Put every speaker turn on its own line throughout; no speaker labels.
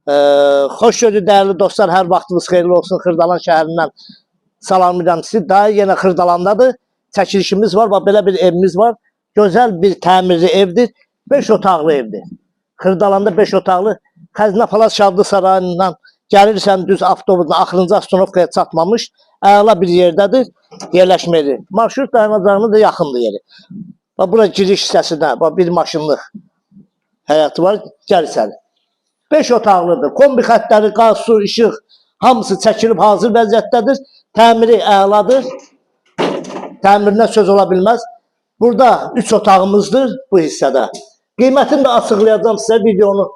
Xoş gördük dəyərli dostlar, hər vaxtınız xeyirli olsun. Xırdalan şəhərindən salamlayıram sizi. Daha yenə Xırdalandadır. Çəkilişimiz var, belə bir evimiz var. Gözəl bir təmirli evdir. 5 otaqlı evdir. Xırdalanda 5 otaqlı. Xəzinə Palas Şadlı Sarayından gəlirsən düz avtobusla axırıncı Astanovkaya çatmamış. Əla bir yerdədir, yerləşməli. Marşrut dayanacağına da yaxındır yeri. Bura giriş hissəsində bir maşınlıq həyatı var. Gəl səni. 5 otaqlıdır. Kombi xətləri, qaz, su, işıq hamısı çəkilib hazır vəziyyətdədir. Təmiri əladır. Təmirinə söz ola bilməz. Burada 3 otağımızdır bu hissədə. Qiymətini də açıqlayacağım sizə, videonun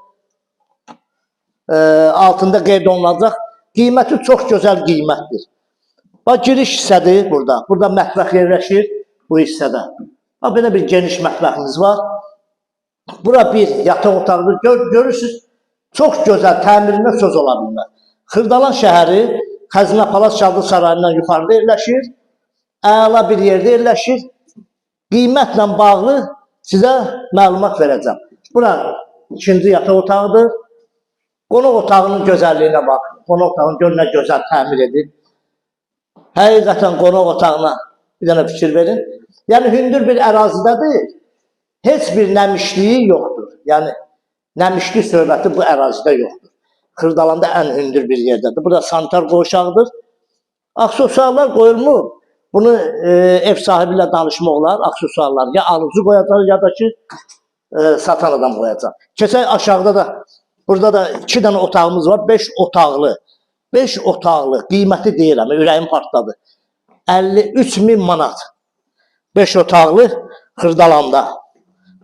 altında qeyd olunacaq. Qiyməti çox gözəl qiymətdir. Giriş hissədir burada. Burada mətbəx yerləşir bu hissədə. Belə bir geniş mətbəximiz var. Bura bir yataq otağıdır. Görürsünüz, çox gözəl, təmirinə söz ola bilməz. Xırdalan şəhəri Xəzinə Palas Şadlı Sarayından yuxarıda yerləşir. Əla bir yerdə yerləşir. Qiymətlə bağlı sizə məlumat verəcəm. Bura ikinci yataq otağıdır. Qonaq otağının gözəlliyinə bax. Qonaq otağını gör nə gözəl təmir edib. Həqiqətən qonaq otağına bir dənə fikir verin. Yəni hündür bir ərazidədir. Heç bir nəmişliyi yoxdur. Yəni nəmişli söhbəti bu ərazidə yoxdur. Xırdalanda ən hündür bir yerdədir. Burada sanitar qoğuşağıdır. Aksesuarlar qoyulmur. Bunu ev sahibi ilə danışmaq olar. Aksesuarlar ya alıcı qoyacaq ya da ki satan adam qoyacaq. Keçək aşağıda da burada da 2 dənə otağımız var. 5 otaqlı. 5 otaqlı. Qiyməti deyirəm. Ürəyim partladı. 53.000 manat. 5 otaqlı Xırdalanda.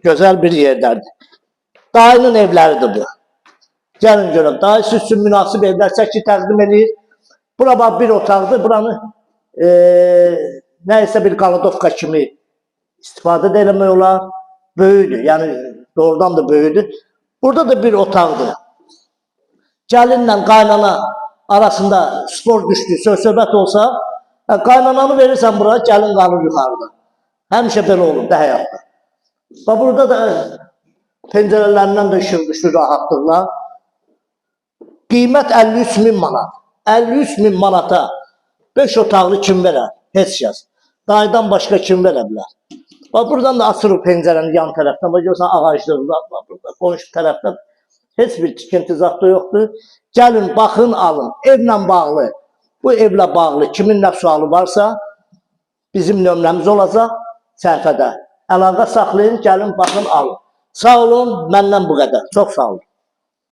Gözəl bir yerdədir. Dayının evləridir bu. Gəlin görün. Dayısı üçün münasib evlər çəki təqdim edir. Bura bir otaqdır. Buranı nəysə bir qaladovka kimi istifadə eləmək olar. Böyüdür. Yəni doğrudan da böyüdür. Burada da bir otaqdır. Gəlinlə qaynana arasında spor düşdü, söhbət olsa, qaynananı verirsən buraya, gəlin qalır yuxarıda. Həmişə belə olur da həyatda. Burada da pəncərələrindən də işıq düşür rahatlıqla. Qiymət 53.000 manat. 53.000 manata 5 otaqlı kim verər? Heç kəs. Dayıdan başqa kim verə bilər? Buradan da açırıq pəncərəni yan tərəfdən. Görürsən ağaclıqlar var burada. Qonşu tərəfdən heç bir tikinti zadı yoxdur. Gəlin, baxın, alın. Evlə bağlı, bu evlə bağlı kimin nə sualı varsa bizim nömrəmiz olacaq səhifədə. Əlaqə saxlayın, gəlin, baxın, alın. Sağ olun, məndən bu qədər. Çox sağ olun.